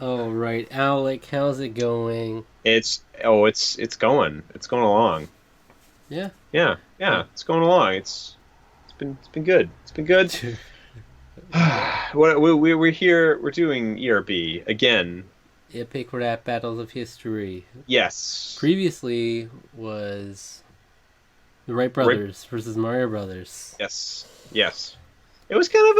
Oh right, Alec, how's it going? It's going along. Yeah. Yeah, Oh. yeah, it's going along. It's been good. It's been good. We're here. We're doing ERB again. Epic rap battles of history. Yes, Previously was the Wright right. brothers versus Mario Brothers. Yes, yes. It was kind of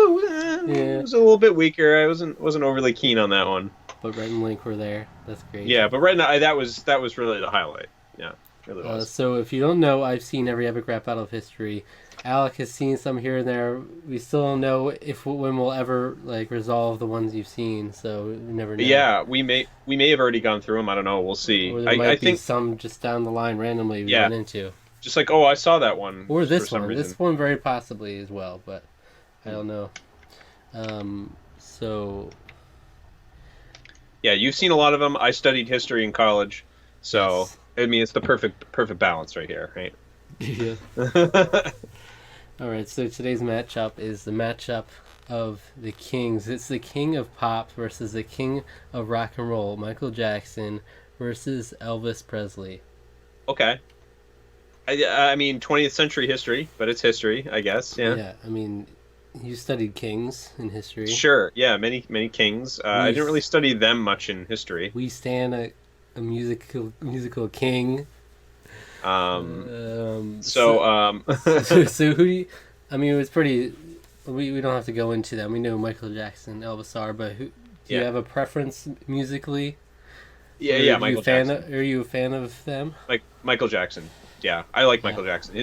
it Yeah, was a little bit weaker. I wasn't overly keen on that one. but Rhett and Link were there. That's great. Yeah, but right now that was really the highlight. Yeah, really was. So if you don't know, I've seen every epic rap battle of history. Alec has seen some here and there. We still don't know if when we'll ever like resolve the ones you've seen. So we never know. Yeah, we may have already gone through them. I don't know. We'll see. Or there I might be think some just down the line randomly we yeah, run into. just like oh, I saw that one Or for this some one. reason. This one very possibly as well, but I don't know. So Yeah, you've seen a lot of them. I studied history in college, so yes. I mean it's the perfect balance right here, right? Yeah. All right. So today's matchup is the matchup of the kings. It's the king of pop versus the king of rock and roll, Michael Jackson versus Elvis Presley. Okay. I mean 20th century history, but it's history, I guess. Yeah. Yeah. I mean, you studied kings in history. Sure. Yeah, many kings. I We didn't really study them much in history. we stand a musical king. Um, Um, so so so who do you, I mean, it was pretty. We don't have to go into that. We know Michael Jackson, Elvis are, but who do you yeah. have a preference musically? Yeah, Or yeah, Michael Jackson. are you a fan of them? Like Michael Jackson. Yeah, I like Yeah. Michael Jackson.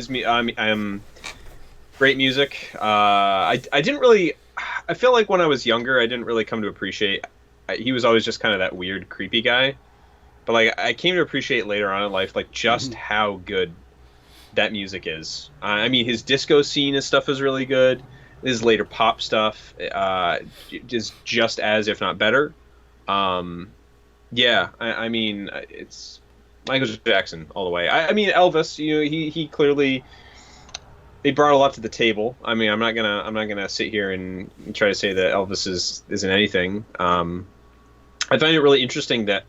Great music. I didn't really. I feel like when I was younger, I didn't really come to appreciate. He was always just kind of that weird, creepy guy. But like, I came to appreciate later on in life, like just how good that music is. I mean, his disco scene and stuff is really good. His later pop stuff is just as, if not better. Um, yeah, I mean, it's Michael Jackson all the way. I mean, Elvis, he clearly they brought a lot to the table. I mean, I'm not gonna sit here and try to say that Elvis isn't anything. I find it really interesting that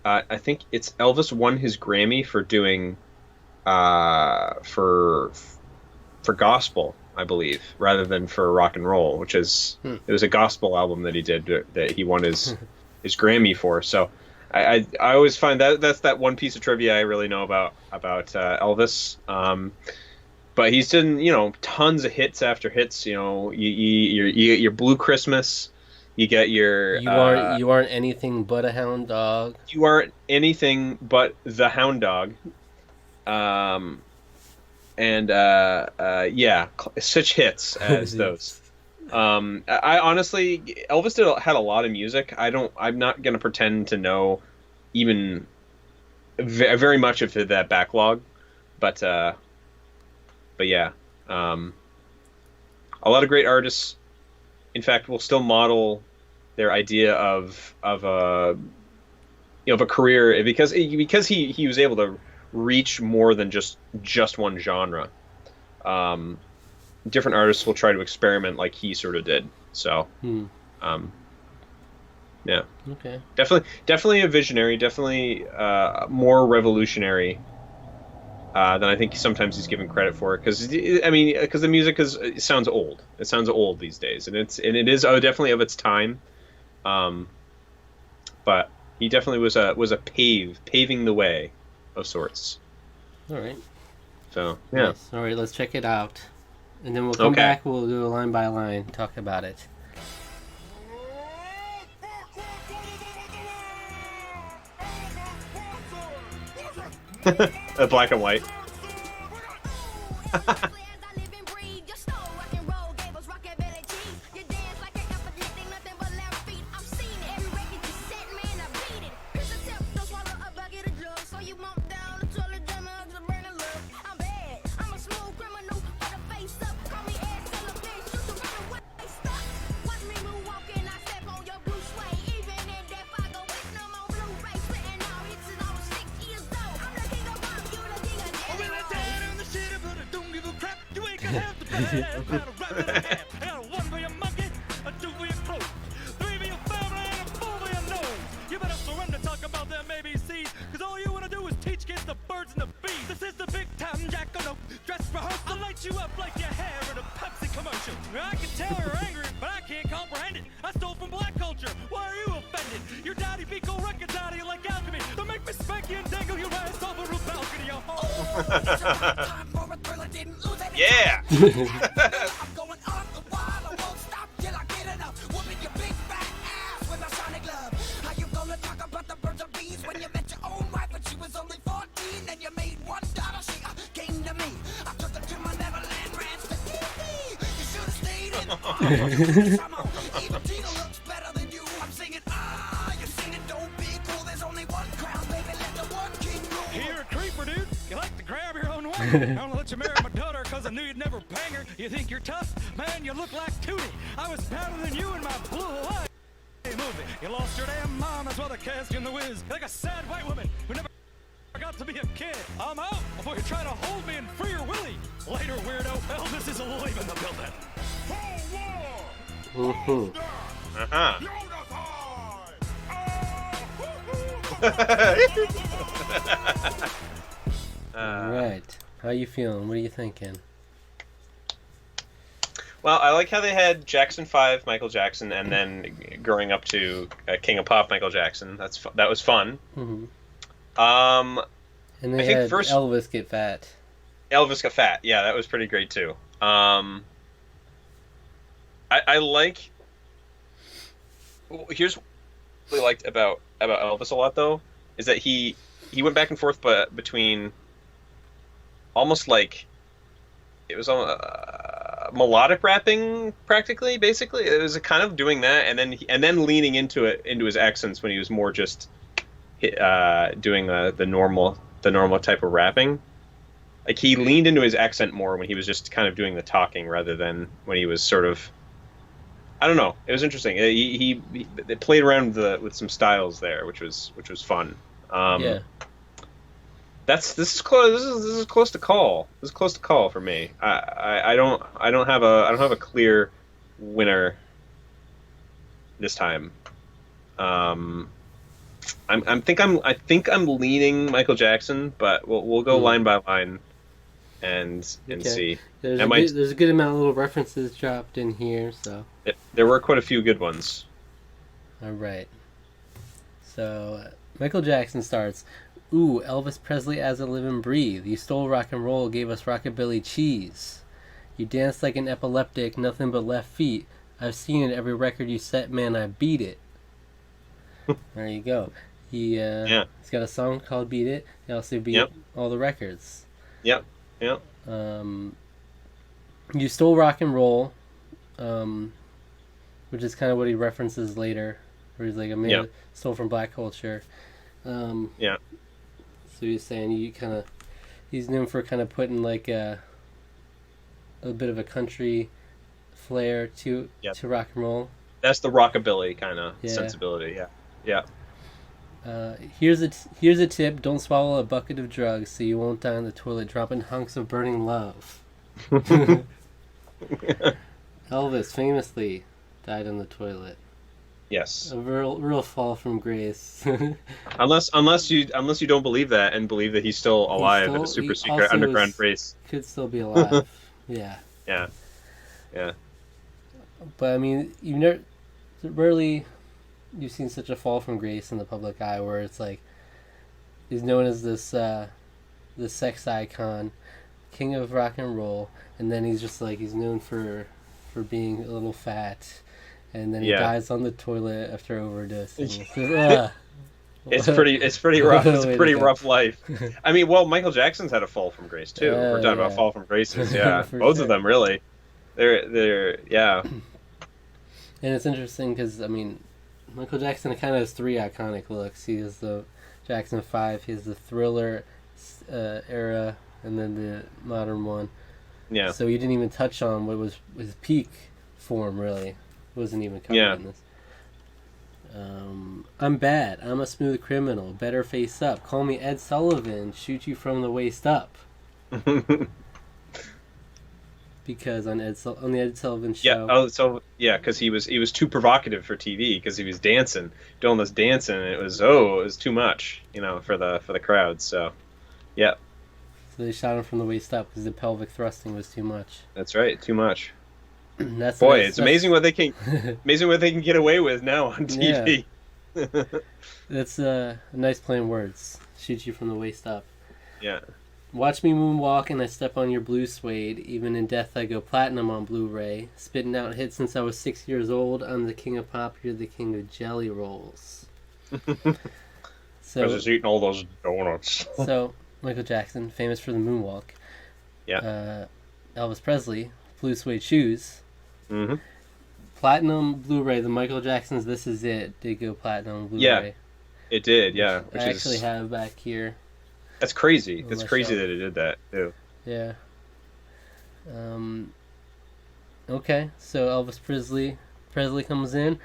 I think it's Elvis won his Grammy for doing for gospel, I believe, rather than for rock and roll, which is Hmm. it was a gospel album that he did that he won his Grammy for. So I always find that's that one piece of trivia I really know about Elvis. But he's done, tons of hits after hits. You get your Blue Christmas, you get your You aren't anything but a hound dog. you aren't anything but the Hound Dog. Um, and yeah, such hits as those. I honestly, Elvis had a lot of music. I'm not gonna pretend to know even very much of that backlog, but yeah, um, a lot of great artists. In fact, will still model their idea of a of a career because he was able to reach more than just one genre. Um, Different artists will try to experiment like he sort of did. So, Hmm. um, yeah, Okay. definitely a visionary, definitely more revolutionary than I think sometimes he's given credit for. Because I mean, because the music it sounds old. It sounds old these days, and it is definitely of its time. Um, but he definitely was a paving the way of sorts. All right. So yeah, Nice. All right. Let's check it out, and then we'll come okay. back. We'll do a line by line talk about it. Black and white. Cause all you wanna do is teach kids the birds and the bees. This is the big time jack on a dress rehearsal. Light you up like your hair in a Pepsi commercial. I can tell you're angry, but I can't comprehend it. I stole from black culture. Why are you offended? Your daddy beat gold records out of you like alchemy. Don't make me spank you and dangle your ass off a roof balcony. Yeah. I'm going off the wall. I won't stop till I get enough. Whooping your big fat ass with a sonic glove. How you gonna talk about the birds and bees when you met your own wife and she was only 14 and you made $1? She came to me. I took her to my Neverland ranch to TV. You should have stayed in the Even Tina looks better than you. I'm singing, you're singing, don't be cool. There's only one crown, baby. Let the one king rule. You're a creeper, dude. You like to grab your own way. I don't let you marry my daughter because I knew you'd never bang her. You think you're tough? Man, you look like Tootie. I was better than you in my blue eye movie. You lost your damn mom, that's why they cast you in the whiz. You're like a sad white woman who never got to be a kid. I'm out before you try to hold me and free your willy. Later, weirdo. Elvis is leaving the building. All right. How you feeling? What are you thinking? Well, I like how they had Jackson 5, Michael Jackson, and then growing up to King of Pop, Michael Jackson. That was fun. Mm-hmm. I And they think had first Elvis get fat. Elvis got fat. Yeah, that was pretty great too. I like. Here's what I really liked about Elvis a lot though, is that he went back and forth between almost like it was melodic rapping practically, basically. It was kind of doing that, and then leaning into his accents when he was more just doing the normal type of rapping. Like he leaned into his accent more when he was just kind of doing the talking rather than when he was sort of. I don't know. It was interesting. He played around with some styles there, which was fun. Yeah. This is close. This is close to call. This is close to call for me. I don't have a clear winner this time. I think I'm leaning Michael Jackson, but we'll go line by line and see. There's a good amount of little references dropped in here, so there were quite a few good ones. All right. So Michael Jackson starts. Ooh, Elvis Presley as a live and breathe. You stole rock and roll, gave us rockabilly cheese. You danced like an epileptic, nothing but left feet. I've seen it, every record you set, man, I beat it. There you go. He's got a song called Beat It. He also beat all the records. Yep. You stole rock and roll, which is kind of what he references later, where he's like, I stole from black culture. So he's saying he's known for kind of putting like a bit of a country flair to rock and roll. That's the rockabilly kind of sensibility. Yeah. Here's a tip: don't swallow a bucket of drugs so you won't die in the toilet dropping hunks of burning love. Elvis famously died in the toilet. Yes. A real fall from grace. unless you don't believe that and believe that he's still alive in a super secret underground race. Could still be alive. Yeah. But I mean, rarely you've seen such a fall from grace in the public eye, where it's like he's known as this sex icon, king of rock and roll, and then he's just like he's known for being a little fat. And then he dies on the toilet after overdosing. It's pretty rough. It's a pretty rough life. I mean, well, Michael Jackson's had a fall from grace too. We're talking about fall from graces. Yeah, both of them really. They're. And it's interesting because I mean, Michael Jackson kind of has three iconic looks. He has the Jackson 5. He has the Thriller era, and then the modern one. Yeah. So he didn't even touch on what was his peak form really. Wasn't even covered in this. I'm bad. I'm a smooth criminal. Better face up. Call me Ed Sullivan. Shoot you from the waist up. because on on the Ed Sullivan Yeah. Show. Oh, so yeah, because he was too provocative for TV because he was doing this dancing, and it was too much, for the crowd. So, yeah, So they shot him from the waist up because the pelvic thrusting was too much. that's right, too much. That's Boy, that's, it's amazing what they can get away with now on TV. That's nice plain words. Shoot you from the waist up. Yeah. Watch me moonwalk and I step on your blue suede. Even in death I go platinum on Blu-ray. Spitting out hits since I was 6 years old. I'm the king of pop, you're the king of jelly rolls. I was just eating all those donuts. So, Michael Jackson, famous for the moonwalk. Yeah. Elvis Presley, blue suede shoes. Mm-hmm. Platinum Blu-ray, the Michael Jackson's This Is It did go platinum Blu-ray. Yeah, it did, yeah. Which I actually have back here. That's crazy. On It's my crazy shelf. that it did that, too. Yeah. Okay, so Elvis Presley comes in.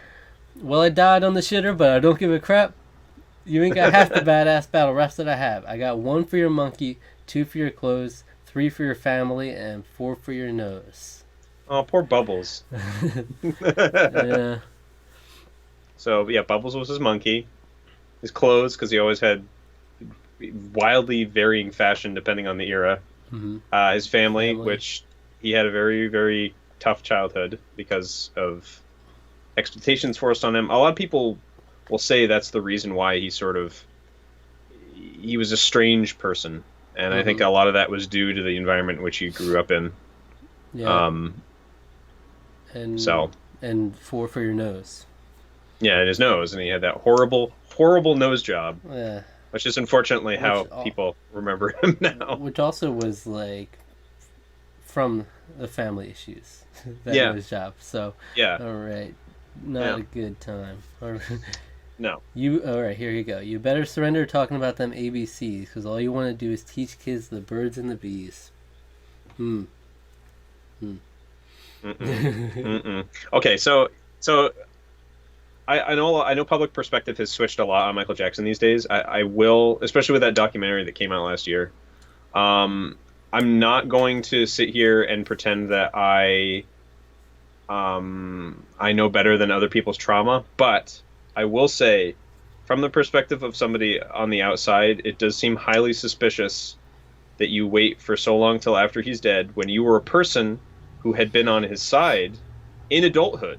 Well, I died on the shitter, but I don't give a crap. You ain't got half the badass battle raps that I have. I got 1 for your monkey, 2 for your clothes, 3 for your family, and 4 for your nose. Oh, poor Bubbles. Yeah. So, yeah, Bubbles was his monkey. His clothes, because he always had wildly varying fashion depending on the era. Mm-hmm. His family, which he had a very, very tough childhood because of expectations forced on him. A lot of people will say that's the reason why he was a strange person. And I think a lot of that was due to the environment in which he grew up in. Yeah. So. And 4 for your nose. Yeah, and his nose, and he had that horrible, horrible nose job. Yeah. Which is unfortunately how people remember him now. Which also was like from the family issues. That nose job. So yeah. All right. Not a good time. No. All right, here you go. You better surrender talking about them ABCs, because all you want to do is teach kids the birds and the bees. Okay, so I know public perspective has switched a lot on Michael Jackson these days. I will, especially with that documentary that came out last year. I'm not going to sit here and pretend that I know better than other people's trauma, but I will say, from the perspective of somebody on the outside, it does seem highly suspicious that you wait for so long till after he's dead when you were a person who had been on his side in adulthood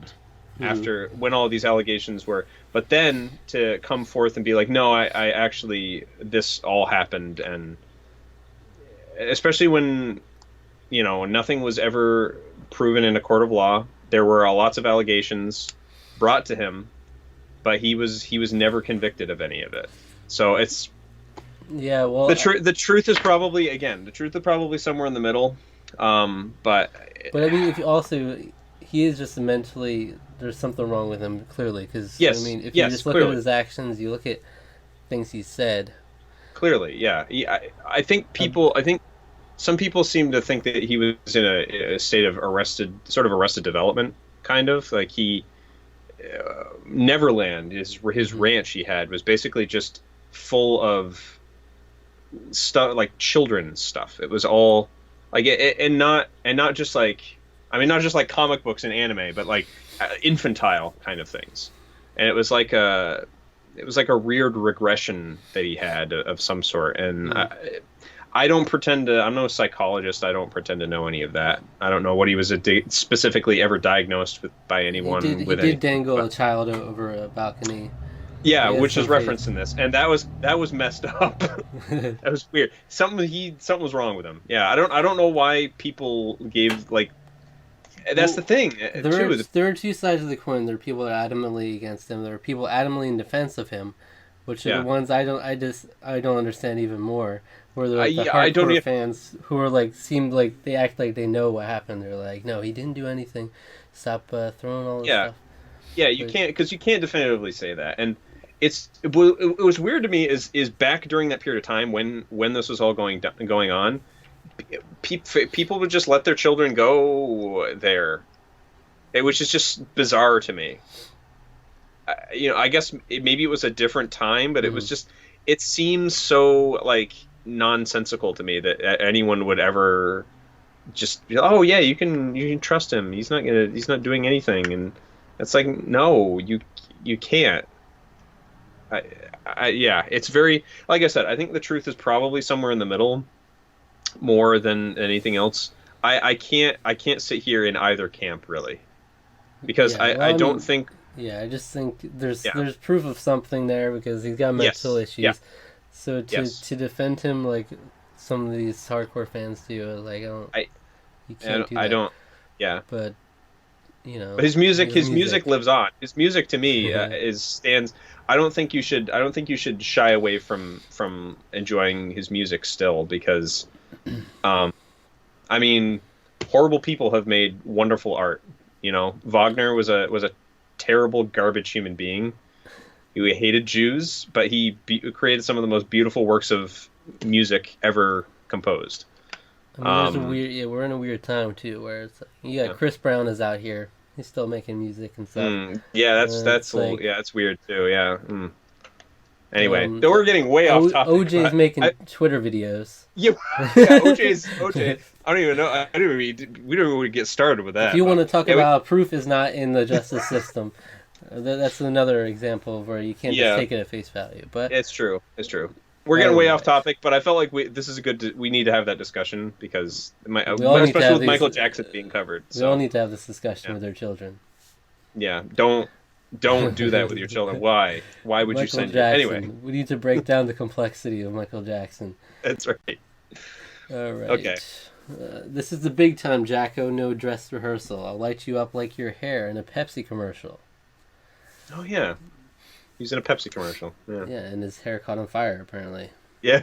after when all these allegations were, but then to come forth and be like, no, I actually, this all happened. And especially when, nothing was ever proven in a court of law. There were lots of allegations brought to him, but he was never convicted of any of it. So it's, yeah, well, the truth is probably somewhere in the middle. But I mean, he is just mentally, there's something wrong with him, clearly, because yes, I mean, if you just look at his actions, you look at things he said. Clearly, yeah. I think some people seem to think that he was in a state of arrested development, kind of like Neverland, his ranch he had was basically just full of stuff, like children's stuff. It was all like and not just like, I mean, not just like comic books and anime, but like infantile kind of things. And it was like a weird regression that he had of some sort. And I don't pretend to, I'm no psychologist. I don't pretend to know any of that. I don't know what he was specifically ever diagnosed with by anyone. He did dangle a child over a balcony. Yeah, which is referenced in this, and that was messed up. That was weird. Something was wrong with him. Yeah, I don't know why people gave like. That's the thing. There are two sides of the coin. There are people that are adamantly against him. There are people adamantly in defense of him, which are the ones I don't understand even more. Where they're like the hardcore fans who are like seem like they act like they know what happened. They're like, no, he didn't do anything. Stop throwing all this stuff. Yeah, you can't definitively say that. And it was weird to me is back during that period of time when this was all going on. People would just let their children go there, which is just bizarre to me. I guess maybe it was a different time, but it was just, it seems so like nonsensical to me that anyone would ever just, oh yeah, you can trust him. He's not doing anything, and it's like, no, you can't. I, yeah, it's very, like I said, I think the truth is probably somewhere in the middle more than anything else. I can't sit here in either camp really, because Yeah, I well, I don't mean, think, yeah, I just think yeah, there's proof of something there because he's got mental yes, yeah, issues. So yes, to defend him like some of these hardcore fans do, like I don't, I you can't do I that. don't, yeah. But you But know, his his music music. lives on. His music to me is stands. I don't think you should shy away from enjoying his music still, because, um, I mean, horrible people have made wonderful art. You know, Wagner was a terrible garbage human being. He hated Jews, but created some of the most beautiful works of music ever composed. I mean, there's a Um, weird, yeah, we're in a weird time too, where it's like, yeah, yeah. Chris Brown is out here, he's still making music and stuff. Yeah, It's like, yeah, that's weird too. Yeah. Anyway, um, so we're getting way off topic, OJ's but making Twitter videos. yeah, yeah, OJ. I don't even know. I don't even, we don't even get started with If that. you want But to talk yeah, about proof is not in the justice system, that's another example of where you can't just yeah, take it at face value. But it's true. It's true. We're getting way off anyway, topic, but I felt like this is a we need to have that discussion, because we all need to especially have with these. Michael Jackson being covered. We all So need to have this discussion yeah, with our children. yeah. Don't do that with your children. Why? Why would you Michael send your anyway? Jackson. We need to break down the complexity of Michael Jackson. That's right. All right. Okay. This is the big time Jacko no dress rehearsal. I'll light you up like your hair in a Pepsi commercial. Oh yeah, he's in a Pepsi commercial. Yeah. Yeah, and his hair caught on fire apparently. Yeah.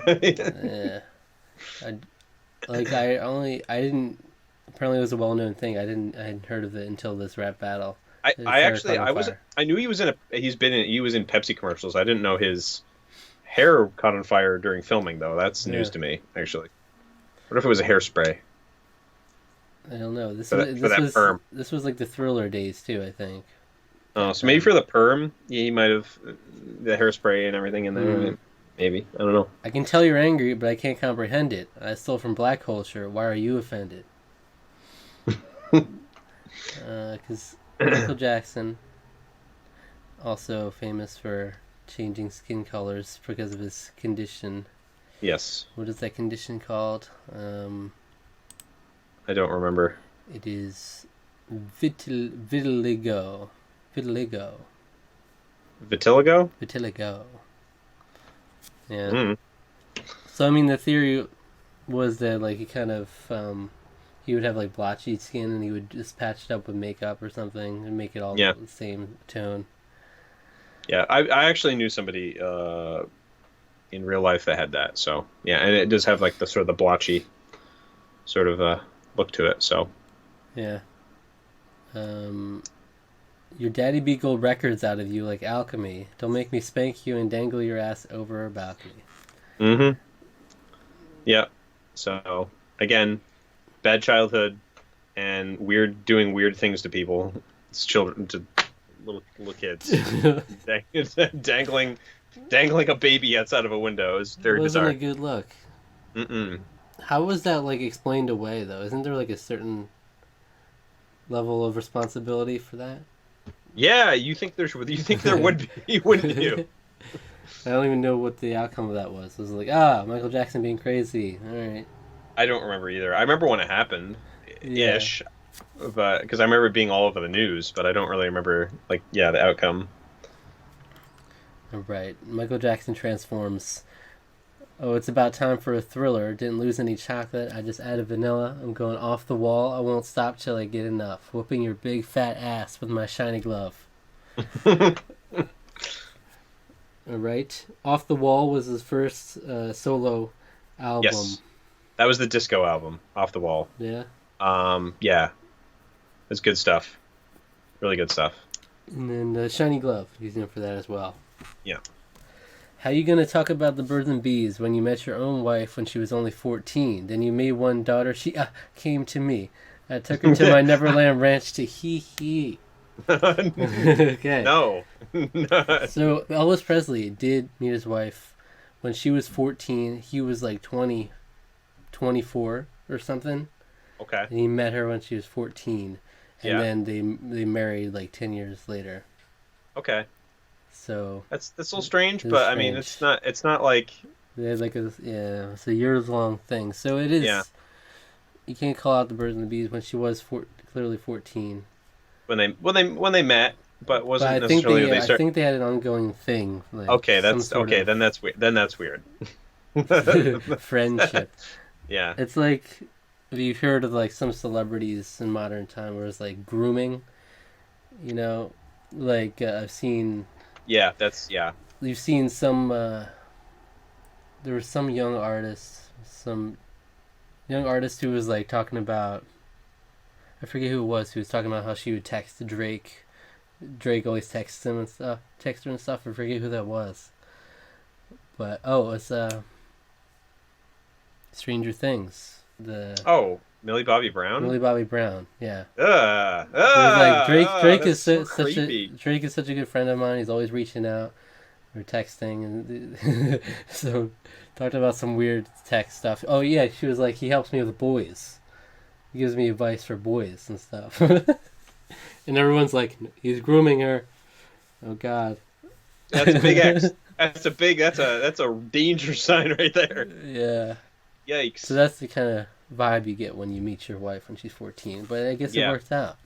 Yeah. I I didn't apparently it was a well known thing. I hadn't heard of it until this rap battle. His I hair actually caught on fire. I knew he was in Pepsi commercials. I didn't know his hair caught on fire during filming though. That's Yeah. news to me, actually. What if it was a hairspray I don't know. for that perm? This was like the Thriller days too, I think. Oh, Back so maybe then. for the perm, yeah, he might have the hairspray and everything in there. Mm. Maybe, I don't know. I can tell you're angry, but I can't comprehend it. I stole from black culture. Why are you offended? Because Michael Jackson, also famous for changing skin colors because of his condition. Yes, What is that condition called? I don't remember. It is vitiligo. Vitiligo. Vitiligo. Vitiligo. Yeah. Mm. So I mean, the theory was that like he would have like blotchy skin and he would just patch it up with makeup or something and make it all Yeah, the same tone. yeah. I actually knew somebody in real life that had that. So yeah, and it does have like the sort of the blotchy sort of look to it. So Yeah. Your daddy beat gold records out of you like alchemy. Don't make me spank you and dangle your ass over a balcony. mm-hmm. Yeah. So again, bad childhood and doing weird things to people. It's children to little kids. dangling dangling a baby outside of a window is It very wasn't a bizarre. good look. Mm-mm. How was that like explained away though? Isn't there like a certain level of responsibility for that? Yeah, you think there would be, wouldn't you? I don't even know what the outcome of that was. It was like, Michael Jackson being crazy. All right. I don't remember either. I remember when it happened, Yeah. ish, but because I remember it being all over the news, but I don't really remember the outcome. All right. Michael Jackson transforms. Oh, it's about time for a thriller. Didn't lose any chocolate. I just added vanilla. I'm going off the wall. I won't stop till I get enough. Whooping your big fat ass with my shiny glove. All right. Off the Wall was his first solo album. Yes, that was the disco album, Off the Wall. Yeah. Yeah, it's good stuff. Really good stuff. And then the shiny glove. Using it for that as well. Yeah. How you gonna talk about the birds and bees when you met your own wife when she was only 14? Then you made one daughter. She came to me. I took her to my Neverland ranch to hee. Okay. No. So Elvis Presley did meet his wife when she was 14. He was like 20, 24 or something. Okay. And he met her when she was 14, and Yeah. then they married like 10 years later. Okay. So That's a little strange, it's but I mean, strange. it's not like They had like it's a years long thing. So it is. yeah. You can't call out the birds and the bees when she was clearly 14. When they met, but But wasn't necessarily when they I start. think they had an ongoing thing, like Okay, some that's sort okay. Then that's weird. Then that's weird. of friendship. Yeah. It's like, have you heard of like some celebrities in modern time where it's like grooming? You know, like I've seen. Yeah. That's yeah. You've seen some. There was some young artist, who was like talking about. I forget who it was. Who was talking about how she would text Drake. Drake always texts him and stuff. Text her and stuff. I forget who that was. But it's Stranger Things. The Oh, Millie Bobby Brown. Millie Bobby Brown. Yeah. Ugh. So it's like Drake is That's so such a creepy. Drake is such a good friend of mine. He's always reaching out or texting, and so talked about some weird text stuff. Oh yeah, she was like, he helps me with boys. He gives me advice for boys and stuff. And everyone's like, he's grooming her. Oh God. That's a big X. That's a danger sign right there. Yeah. Yikes. So that's the kind of vibe you get when you meet your wife when she's 14. But I guess it Yeah. worked out.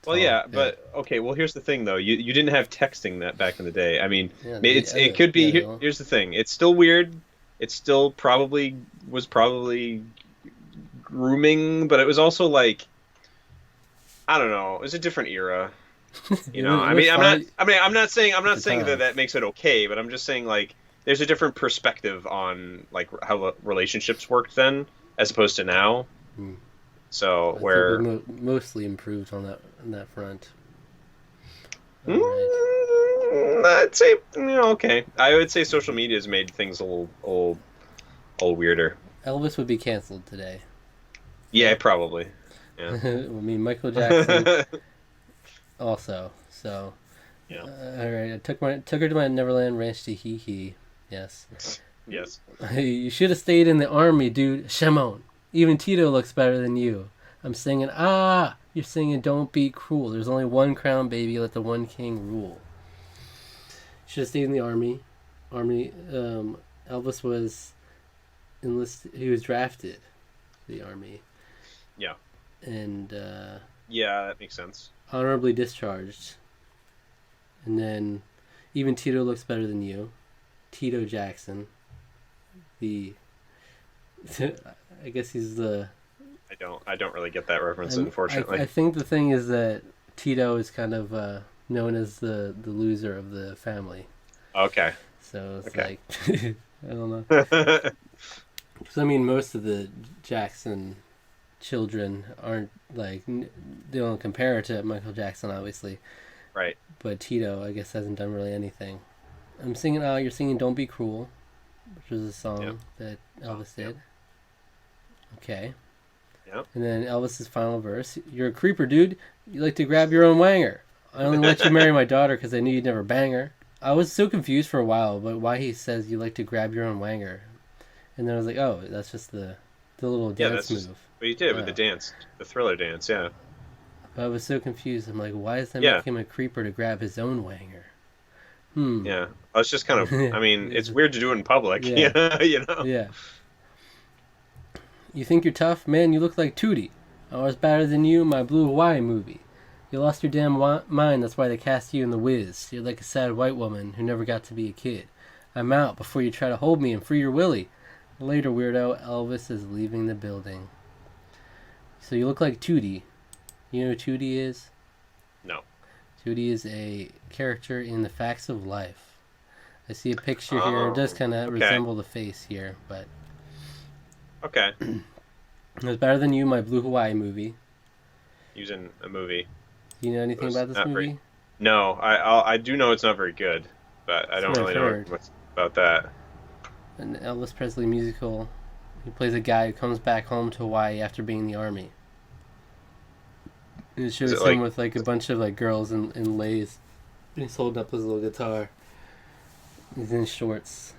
Well, yeah, but okay. Well, here's the thing, though. You didn't have texting that back in the day. I mean, Yeah, it could be. yeah. Here's the thing. It's still weird. It still probably was grooming, but it was also like, I don't know. It was a different era. You know. I mean, I'm not saying that makes it okay, but I'm just saying like there's a different perspective on like how relationships worked then as opposed to now. Hmm. So I think where we mostly improved on that front. All I'd say okay. I would say social media has made things a little weirder. Elvis would be canceled today. Yeah, probably. Yeah. I mean, Michael Jackson also. So, Yeah. all right. I took her to my Neverland Ranch to hee hee. Yes. Yes. You should have stayed in the army, dude. Shimon. Even Tito looks better than you. I'm singing, ah! You're singing, don't be cruel. There's only one crown, baby. Let the one king rule. Should have stayed in the army. Elvis was enlisted. He was drafted to the army. Yeah. And Yeah, that makes sense. honorably discharged. And then, even Tito looks better than you. Tito Jackson. I guess he's the... I don't really get that reference, unfortunately. I think the thing is that Tito is kind of known as the loser of the family. Okay. So it's Okay. like, I don't know. Because I mean, most of the Jackson children aren't like, they don't compare to Michael Jackson, obviously. Right. But Tito, I guess, hasn't done really anything. I'm singing, you're singing Don't Be Cruel, which was a song that Elvis did. Okay. Yep. And then Elvis's final verse, you're a creeper, dude. You like to grab your own wanger. I only let you marry my daughter because I knew you'd never bang her. I was so confused for a while, but why he says you like to grab your own wanger. And then I was like, oh, that's just the little dance move. What you did with the dance, the Thriller dance, yeah. But I was so confused. I'm like, why does that Yeah. make him a creeper to grab his own wanger? Yeah. I was just kind of, I mean, it's weird to do it in public, Yeah. you know? Yeah. You think you're tough? Man, you look like Tootie. I was better than you in my Blue Hawaii movie. You lost your damn mind, that's why they cast you in The Wiz. You're like a sad white woman who never got to be a kid. I'm out before you try to hold me and free your willy. Later, weirdo, Elvis is leaving the building. So you look like Tootie. You know who Tootie is? No. Tootie is a character in The Facts of Life. I see a picture here. It does kind of resemble the face here, but... Okay. It was better than you, my Blue Hawaii movie. Using a movie. Do you know anything about this movie? No, I do know it's not very good, but I don't really know much about that. An Elvis Presley musical. He plays a guy who comes back home to Hawaii after being in the army. And it shows him with like a bunch of like girls in leis. And he's holding up his little guitar. He's in shorts.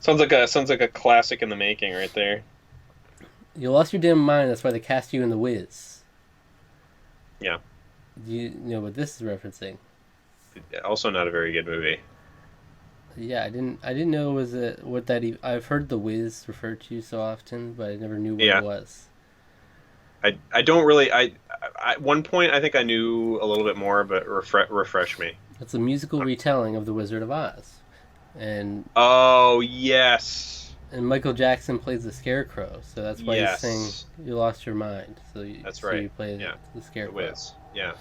Sounds like a classic in the making right there. You lost your damn mind. That's why they cast you in The Wiz. Yeah. You know what this is referencing? Also, not a very good movie. Yeah, I didn't know it was what that. I've heard The Wiz referred to so often, but I never knew what Yeah. it was. I don't really. At one point, I think I knew a little bit more, but refresh me. It's a musical retelling of The Wizard of Oz, and Oh, yes. Michael Jackson plays the Scarecrow, so that's why he's saying Yes. you lost your mind. That's So right. you play Yeah. the The Scarecrow. Wiz. Yeah.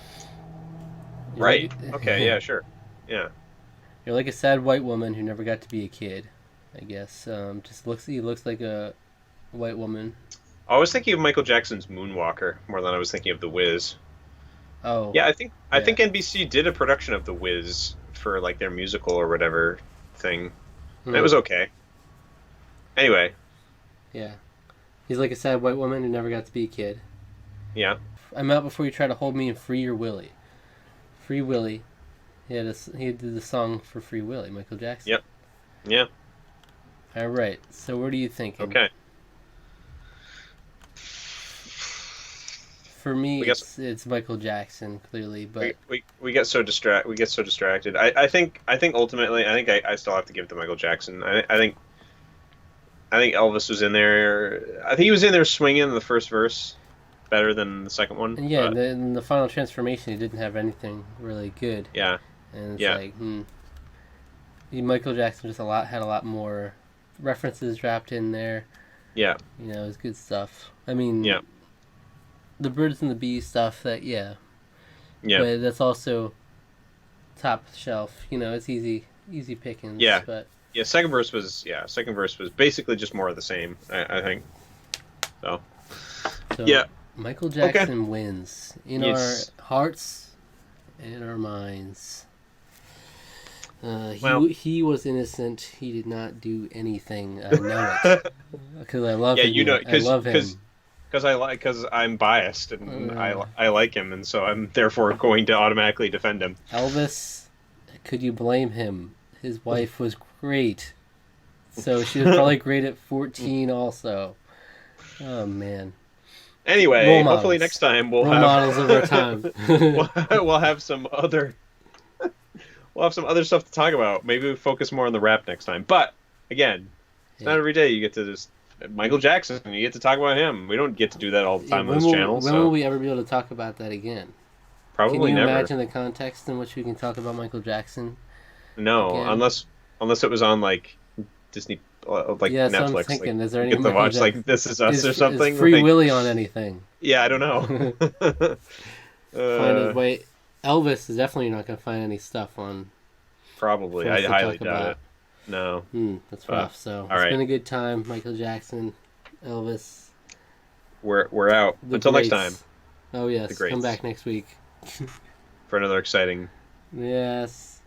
You're Right. like- Okay, yeah, sure. Yeah. You're like a sad white woman who never got to be a kid, I guess. He looks like a white woman. I was thinking of Michael Jackson's Moonwalker more than I was thinking of The Wiz. Oh. Yeah, I think Yeah. NBC did a production of The Wiz for like their musical or whatever thing. And it Hmm. was okay. Anyway, Yeah. He's like a sad white woman who never got to be a kid. yeah. I'm out before you try to hold me and free your Willie. Free Willie. He did the song for Free Willie, Michael Jackson. Yep. Yeah. All right. So what are you thinking? Okay. For me, We got- it's Michael Jackson clearly, but We get so distracted. I think ultimately I still have to give it to Michael Jackson. I think Elvis was in there. I think he was in there swinging in the first verse better than the second one. and yeah, but in the final transformation, he didn't have anything really good, yeah. and it's Yeah. like, Michael Jackson just had a lot more references dropped in there. Yeah. You know, it was good stuff. I mean, Yeah. the birds and the bees stuff. Yeah. But that's also top shelf. You know, it's easy pickings. Yeah. But Yeah, second verse was basically just more of the same, I think. So so yeah. Michael Jackson Okay. wins in Yes. our hearts and in our minds. Well- He was innocent. He did not do anything. I know it because I love Yeah, him. you know, I love him. because I'm biased and Uh. I like him, and so I'm therefore going to automatically defend him. Elvis, could you blame him? His wife was great. So she was probably great at 14 also. Oh, man. Anyway, Role hopefully models. next time we'll Role have models of our time. we'll have some other stuff to talk about. Maybe we focus more on the rap next time. But again, it's not every day you get to just Michael Jackson. You get to talk about him. We don't get to do that all the time on this channel. When So will we ever be able to talk about that again? probably Can you never. imagine the context in which we can talk about Michael Jackson? No, again? unless it was on like Disney, like Yeah, so I'm Netflix. thinking, like, is there you any get to Michael watch Jackson- like This Is Us or Is something? Free like, Willy on anything? Yeah, I don't know. Find a way. Elvis is definitely not going to find any stuff on. Probably, for us I to highly talk doubt about. it. No. That's rough. So all it's right. been a good time. Michael Jackson, Elvis. We're out. The Until next greats. time Oh yes, The greats. come back next week. for another exciting Yes.